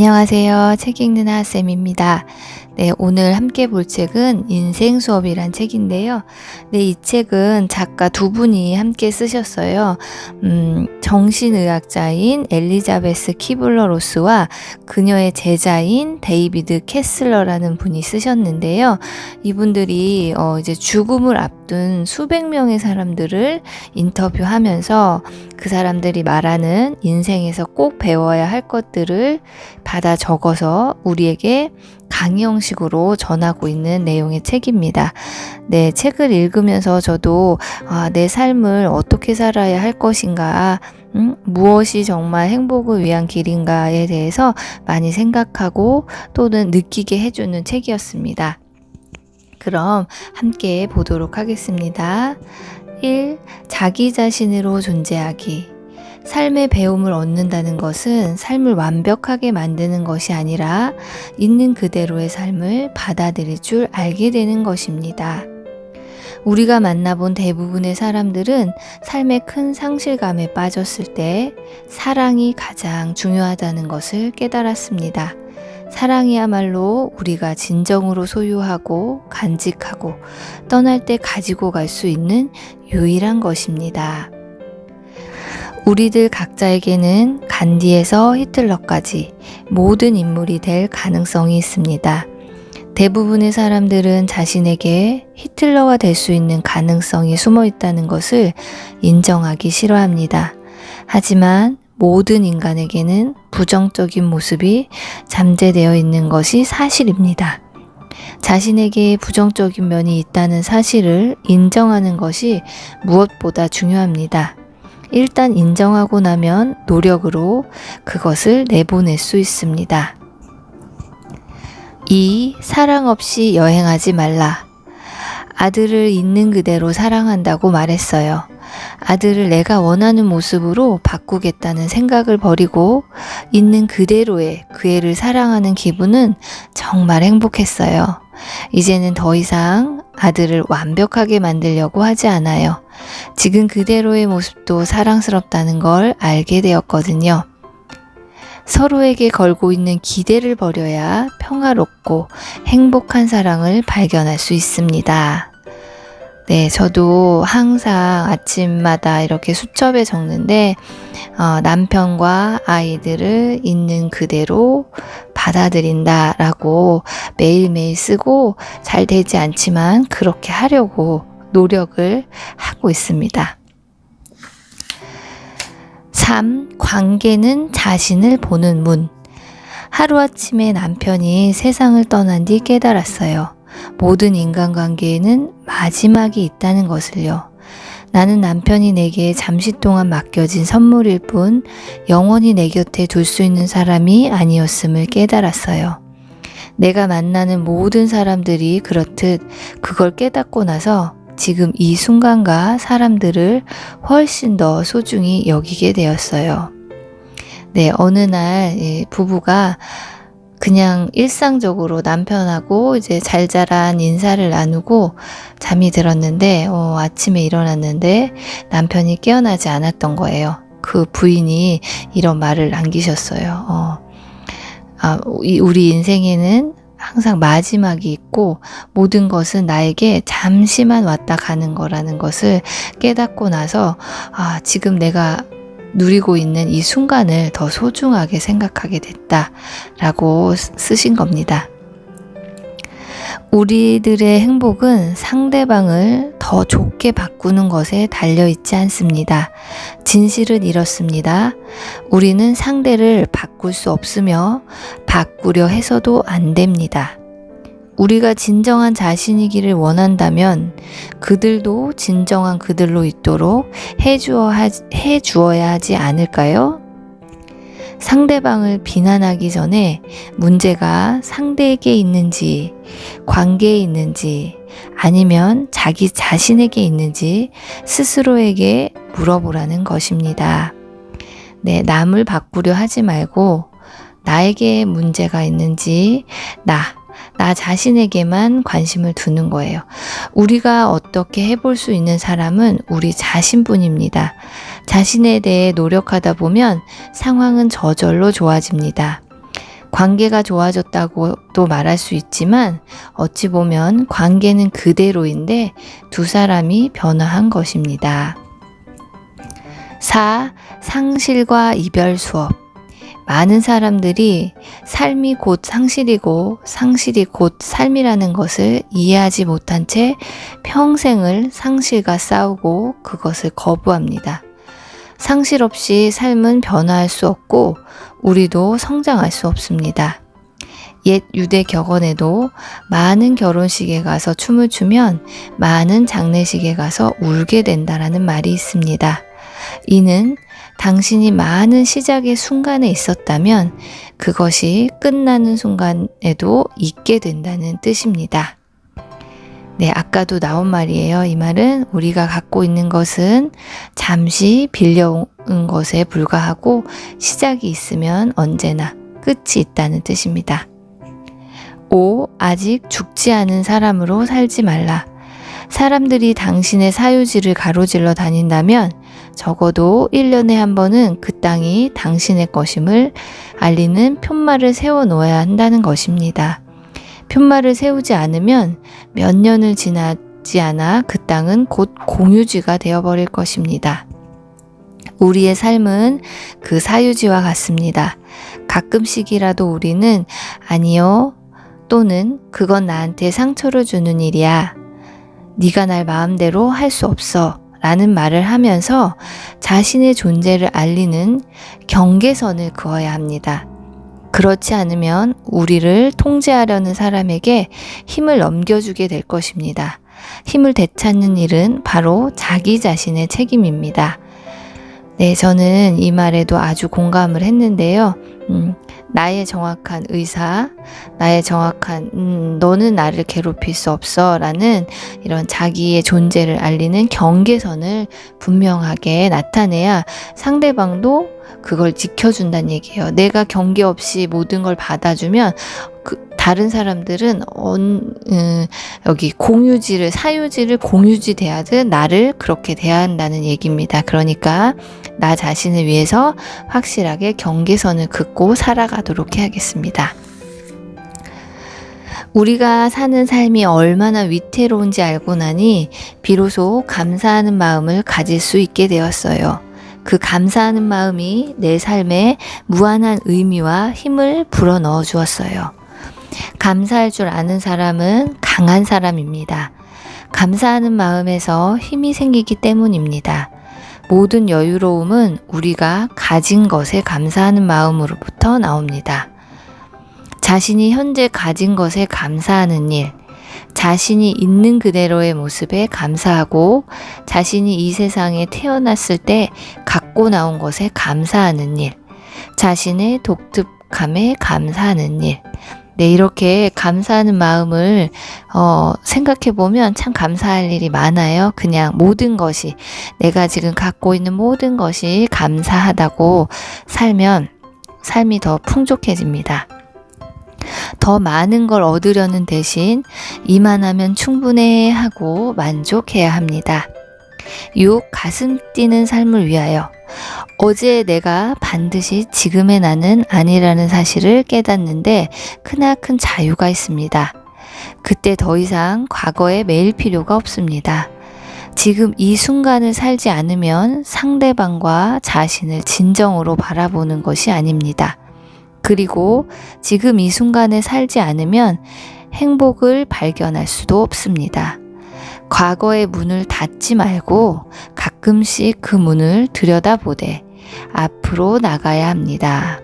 안녕하세요. 책 읽는 하쌤입니다. 네, 오늘 함께 볼 책은 인생 수업이란 책인데요. 네, 이 책은 작가 두 분이 함께 쓰셨어요. 정신의학자인 엘리자베스 키블러 로스와 그녀의 제자인 데이비드 캐슬러라는 분이 쓰셨는데요. 이분들이 이제 죽음을 앞둔 수백 명의 사람들을 인터뷰하면서 그 사람들이 말하는 인생에서 꼭 배워야 할 것들을 받아 적어서 우리에게 강의 형식으로 전하고 있는 내용의 책입니다. 네, 책을 읽으면서 저도 내 삶을 어떻게 살아야 할 것인가, 무엇이 정말 행복을 위한 길인가에 대해서 많이 생각하고 또는 느끼게 해주는 책이었습니다. 그럼 함께 보도록 하겠습니다. 1. 자기 자신으로 존재하기. 삶의 배움을 얻는다는 것은 삶을 완벽하게 만드는 것이 아니라 있는 그대로의 삶을 받아들일 줄 알게 되는 것입니다. 우리가 만나본 대부분의 사람들은 삶의 큰 상실감에 빠졌을 때 사랑이 가장 중요하다는 것을 깨달았습니다. 사랑이야말로 우리가 진정으로 소유하고 간직하고 떠날 때 가지고 갈 수 있는 유일한 것입니다. 우리들 각자에게는 간디에서 히틀러까지 모든 인물이 될 가능성이 있습니다. 대부분의 사람들은 자신에게 히틀러가 될 수 있는 가능성이 숨어 있다는 것을 인정하기 싫어합니다. 하지만 모든 인간에게는 부정적인 모습이 잠재되어 있는 것이 사실입니다. 자신에게 부정적인 면이 있다는 사실을 인정하는 것이 무엇보다 중요합니다. 일단 인정하고 나면 노력으로 그것을 내보낼 수 있습니다. 2. 사랑 없이 여행하지 말라. 아들을 있는 그대로 사랑한다고 말했어요. 아들을 내가 원하는 모습으로 바꾸겠다는 생각을 버리고 있는 그대로의 그 애를 사랑하는 기분은 정말 행복했어요. 이제는 더 이상 아들을 완벽하게 만들려고 하지 않아요. 지금 그대로의 모습도 사랑스럽다는 걸 알게 되었거든요. 서로에게 걸고 있는 기대를 버려야 평화롭고 행복한 사랑을 발견할 수 있습니다. 네, 저도 항상 아침마다 이렇게 수첩에 적는데 남편과 아이들을 있는 그대로 받아들인다 라고 매일매일 쓰고 잘 되지 않지만 그렇게 하려고 노력을 하고 있습니다. 3. 관계는 자신을 보는 문. 하루아침에 남편이 세상을 떠난 뒤 깨달았어요. 모든 인간관계에는 마지막이 있다는 것을요. 나는 남편이 내게 잠시 동안 맡겨진 선물일 뿐 영원히 내 곁에 둘 수 있는 사람이 아니었음을 깨달았어요. 내가 만나는 모든 사람들이 그렇듯 그걸 깨닫고 나서 지금 이 순간과 사람들을 훨씬 더 소중히 여기게 되었어요. 네, 어느 날 부부가 그냥 일상적으로 남편하고 이제 잘 자란 인사를 나누고 잠이 들었는데 아침에 일어났는데 남편이 깨어나지 않았던 거예요. 그 부인이 이런 말을 남기셨어요. 우리 인생에는 항상 마지막이 있고 모든 것은 나에게 잠시만 왔다 가는 거라는 것을 깨닫고 나서 지금 내가 누리고 있는 이 순간을 더 소중하게 생각하게 됐다라고 쓰신 겁니다. 우리들의 행복은 상대방을 더 좋게 바꾸는 것에 달려있지 않습니다. 진실은 이렇습니다. 우리는 상대를 바꿀 수 없으며 바꾸려 해서도 안 됩니다. 우리가 진정한 자신이기를 원한다면 그들도 진정한 그들로 있도록 해주어야 하지 않을까요? 상대방을 비난하기 전에 문제가 상대에게 있는지, 관계에 있는지, 아니면 자기 자신에게 있는지 스스로에게 물어보라는 것입니다. 네, 남을 바꾸려 하지 말고 나에게 문제가 있는지 나 자신에게만 관심을 두는 거예요. 우리가 어떻게 해볼 수 있는 사람은 우리 자신뿐입니다. 자신에 대해 노력하다 보면 상황은 저절로 좋아집니다. 관계가 좋아졌다고도 말할 수 있지만 어찌 보면 관계는 그대로인데 두 사람이 변화한 것입니다. 4. 상실과 이별 수업. 많은 사람들이 삶이 곧 상실이고 상실이 곧 삶이라는 것을 이해하지 못한 채 평생을 상실과 싸우고 그것을 거부합니다. 상실 없이 삶은 변화할 수 없고 우리도 성장할 수 없습니다. 옛 유대 격언에도 많은 결혼식에 가서 춤을 추면 많은 장례식에 가서 울게 된다라는 말이 있습니다. 이는 당신이 많은 시작의 순간에 있었다면 그것이 끝나는 순간에도 있게 된다는 뜻입니다. 네, 아까도 나온 말이에요. 이 말은 우리가 갖고 있는 것은 잠시 빌려온 것에 불과하고 시작이 있으면 언제나 끝이 있다는 뜻입니다. 5. 아직 죽지 않은 사람으로 살지 말라. 사람들이 당신의 사유지를 가로질러 다닌다면 적어도 1년에 한 번은 그 땅이 당신의 것임을 알리는 푯말을 세워 놓아야 한다는 것입니다. 푯말을 세우지 않으면 몇 년을 지나지 않아 그 땅은 곧 공유지가 되어버릴 것입니다. 우리의 삶은 그 사유지와 같습니다. 가끔씩이라도 우리는 아니요 또는 그건 나한테 상처를 주는 일이야. 네가 날 마음대로 할 수 없어 라는 말을 하면서 자신의 존재를 알리는 경계선을 그어야 합니다. 그렇지 않으면 우리를 통제하려는 사람에게 힘을 넘겨주게 될 것입니다. 힘을 되찾는 일은 바로 자기 자신의 책임입니다. 네, 저는 이 말에도 아주 공감을 했는데요. 나의 정확한 의사, 나의 정확한 너는 나를 괴롭힐 수 없어 라는 이런 자기의 존재를 알리는 경계선을 분명하게 나타내야 상대방도 그걸 지켜준다는 얘기예요. 내가 경계 없이 모든 걸 받아주면 다른 사람들은 여기 공유지를 사유지를 공유지 대하듯 나를 그렇게 대한다는 얘기입니다. 그러니까 나 자신을 위해서 확실하게 경계선을 긋고 살아가도록 해야겠습니다. 우리가 사는 삶이 얼마나 위태로운지 알고 나니 비로소 감사하는 마음을 가질 수 있게 되었어요. 그 감사하는 마음이 내 삶에 무한한 의미와 힘을 불어넣어 주었어요. 감사할 줄 아는 사람은 강한 사람입니다. 감사하는 마음에서 힘이 생기기 때문입니다. 모든 여유로움은 우리가 가진 것에 감사하는 마음으로부터 나옵니다. 자신이 현재 가진 것에 감사하는 일, 자신이 있는 그대로의 모습에 감사하고 자신이 이 세상에 태어났을 때 갖고 나온 것에 감사하는 일, 자신의 독특함에 감사하는 일. 네, 이렇게 감사하는 마음을 생각해 보면 참 감사할 일이 많아요. 그냥 모든 것이 내가 지금 갖고 있는 모든 것이 감사하다고 살면 삶이 더 풍족해집니다. 더 많은 걸 얻으려는 대신 이만하면 충분해 하고 만족해야 합니다. 6. 가슴 뛰는 삶을 위하여. 어제 내가 반드시 지금의 나는 아니라는 사실을 깨닫는데 크나큰 자유가 있습니다. 그때 더 이상 과거에 매일 필요가 없습니다. 지금 이 순간을 살지 않으면 상대방과 자신을 진정으로 바라보는 것이 아닙니다. 그리고 지금 이 순간에 살지 않으면 행복을 발견할 수도 없습니다. 과거의 문을 닫지 말고 가끔씩 그 문을 들여다보되 앞으로 나가야 합니다.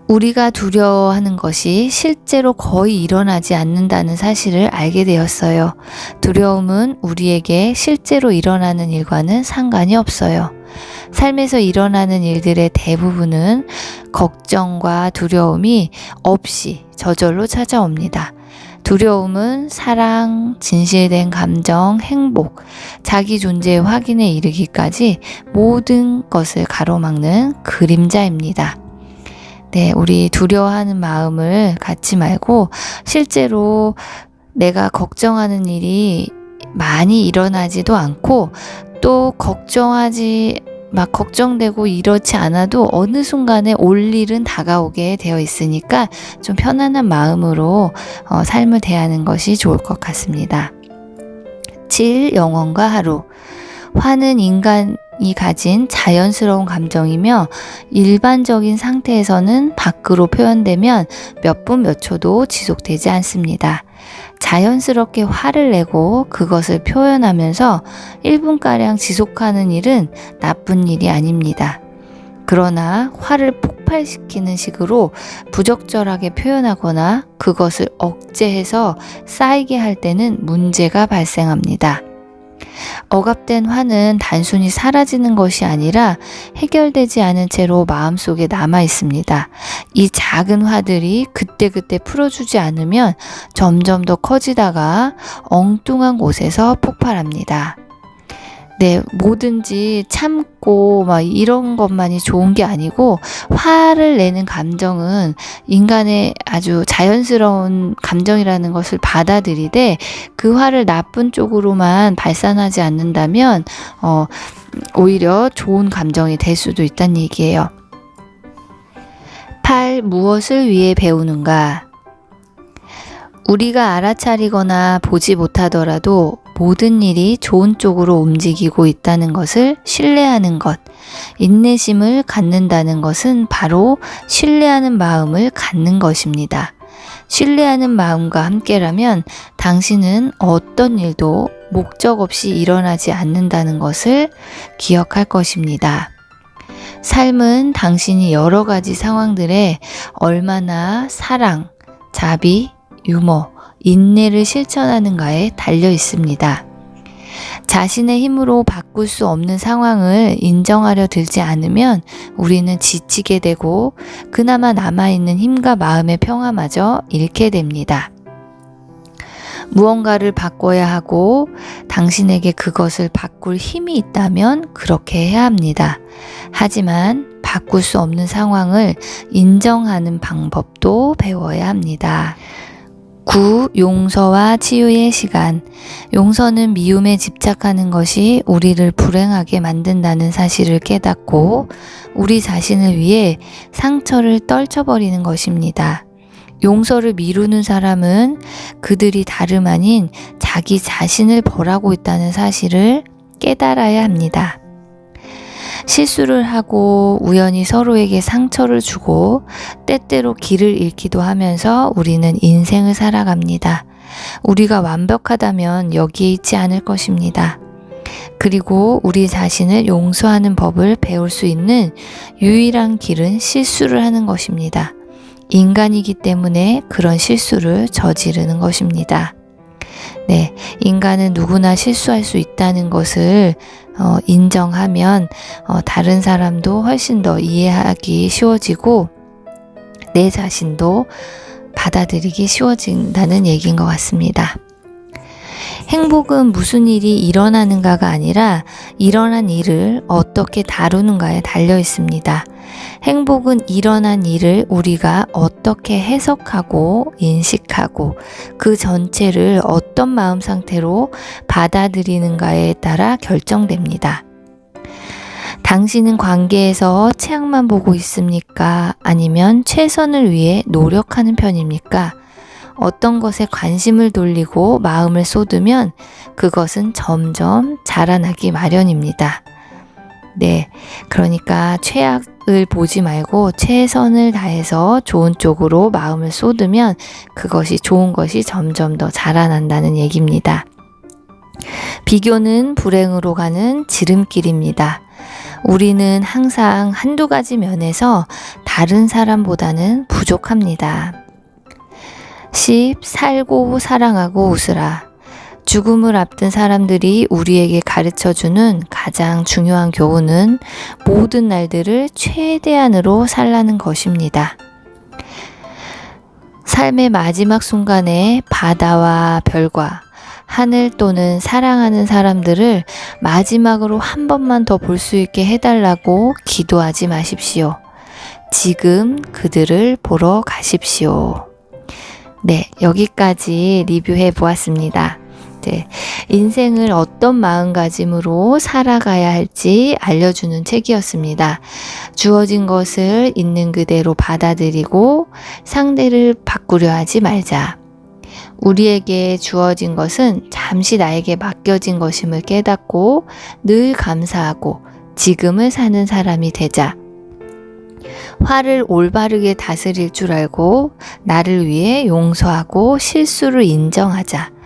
우리가 두려워하는 것이 실제로 거의 일어나지 않는다는 사실을 알게 되었어요. 두려움은 우리에게 실제로 일어나는 일과는 상관이 없어요. 삶에서 일어나는 일들의 대부분은 걱정과 두려움이 없이 저절로 찾아옵니다. 두려움은 사랑, 진실된 감정, 행복, 자기 존재의 확인에 이르기까지 모든 것을 가로막는 그림자입니다. 네, 우리 두려워하는 마음을 갖지 말고 실제로 내가 걱정하는 일이 많이 일어나지도 않고 또 걱정하지 막 걱정되고 이렇지 않아도 어느 순간에 올 일은 다가오게 되어 있으니까 좀 편안한 마음으로 삶을 대하는 것이 좋을 것 같습니다. 7. 영혼과 하루. 화는 인간이 가진 자연스러운 감정이며 일반적인 상태에서는 밖으로 표현되면 몇 분 몇 초도 지속되지 않습니다. 자연스럽게 화를 내고 그것을 표현하면서 1분가량 지속하는 일은 나쁜 일이 아닙니다. 그러나 화를 폭발시키는 식으로 부적절하게 표현하거나 그것을 억제해서 쌓이게 할 때는 문제가 발생합니다. 억압된 화는 단순히 사라지는 것이 아니라 해결되지 않은 채로 마음속에 남아 있습니다. 이 작은 화들이 그때그때 풀어주지 않으면 점점 더 커지다가 엉뚱한 곳에서 폭발합니다. 네, 뭐든지 참고 막 이런 것만이 좋은 게 아니고 화를 내는 감정은 인간의 아주 자연스러운 감정이라는 것을 받아들이되 그 화를 나쁜 쪽으로만 발산하지 않는다면 오히려 좋은 감정이 될 수도 있다는 얘기예요. 8. 무엇을 위해 배우는가? 우리가 알아차리거나 보지 못하더라도 모든 일이 좋은 쪽으로 움직이고 있다는 것을 신뢰하는 것, 인내심을 갖는다는 것은 바로 신뢰하는 마음을 갖는 것입니다. 신뢰하는 마음과 함께라면 당신은 어떤 일도 목적 없이 일어나지 않는다는 것을 기억할 것입니다. 삶은 당신이 여러 가지 상황들에 얼마나 사랑, 자비, 유머, 인내를 실천하는가에 달려 있습니다. 자신의 힘으로 바꿀 수 없는 상황을 인정하려 들지 않으면 우리는 지치게 되고 그나마 남아있는 힘과 마음의 평화마저 잃게 됩니다. 무언가를 바꿔야 하고 당신에게 그것을 바꿀 힘이 있다면 그렇게 해야 합니다. 하지만 바꿀 수 없는 상황을 인정하는 방법도 배워야 합니다. 9. 용서와 치유의 시간. 용서는 미움에 집착하는 것이 우리를 불행하게 만든다는 사실을 깨닫고 우리 자신을 위해 상처를 떨쳐버리는 것입니다. 용서를 미루는 사람은 그들이 다름 아닌 자기 자신을 벌하고 있다는 사실을 깨달아야 합니다. 실수를 하고 우연히 서로에게 상처를 주고 때때로 길을 잃기도 하면서 우리는 인생을 살아갑니다. 우리가 완벽하다면 여기에 있지 않을 것입니다. 그리고 우리 자신을 용서하는 법을 배울 수 있는 유일한 길은 실수를 하는 것입니다. 인간이기 때문에 그런 실수를 저지르는 것입니다. 네, 인간은 누구나 실수할 수 있다는 것을 인정하면 다른 사람도 훨씬 더 이해하기 쉬워지고 내 자신도 받아들이기 쉬워진다는 얘기인 것 같습니다. 행복은 무슨 일이 일어나는가가 아니라 일어난 일을 어떻게 다루는가에 달려 있습니다. 행복은 일어난 일을 우리가 어떻게 해석하고 인식하고 그 전체를 어떤 마음 상태로 받아들이는가에 따라 결정됩니다. 당신은 관계에서 최악만 보고 있습니까? 아니면 최선을 위해 노력하는 편입니까? 어떤 것에 관심을 돌리고 마음을 쏟으면 그것은 점점 자라나기 마련입니다. 네, 그러니까 최악을 보지 말고 최선을 다해서 좋은 쪽으로 마음을 쏟으면 그것이 좋은 것이 점점 더 자라난다는 얘기입니다. 비교는 불행으로 가는 지름길입니다. 우리는 항상 한두 가지 면에서 다른 사람보다는 부족합니다. 10. 살고 사랑하고 웃으라. 죽음을 앞둔 사람들이 우리에게 가르쳐주는 가장 중요한 교훈은 모든 날들을 최대한으로 살라는 것입니다. 삶의 마지막 순간에 바다와 별과 하늘 또는 사랑하는 사람들을 마지막으로 한 번만 더 볼 수 있게 해달라고 기도하지 마십시오. 지금 그들을 보러 가십시오. 네, 여기까지 리뷰해 보았습니다. 네, 인생을 어떤 마음가짐으로 살아가야 할지 알려주는 책이었습니다. 주어진 것을 있는 그대로 받아들이고 상대를 바꾸려 하지 말자. 우리에게 주어진 것은 잠시 나에게 맡겨진 것임을 깨닫고 늘 감사하고 지금을 사는 사람이 되자. 화를 올바르게 다스릴 줄 알고 나를 위해 용서하고 실수를 인정하자.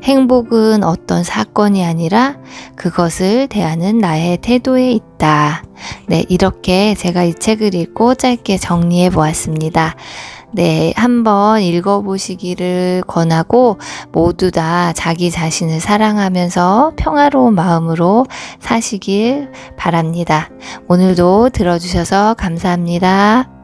행복은 어떤 사건이 아니라 그것을 대하는 나의 태도에 있다. 네, 이렇게 제가 이 책을 읽고 짧게 정리해 보았습니다. 네, 한번 읽어보시기를 권하고 모두 다 자기 자신을 사랑하면서 평화로운 마음으로 사시길 바랍니다. 오늘도 들어주셔서 감사합니다.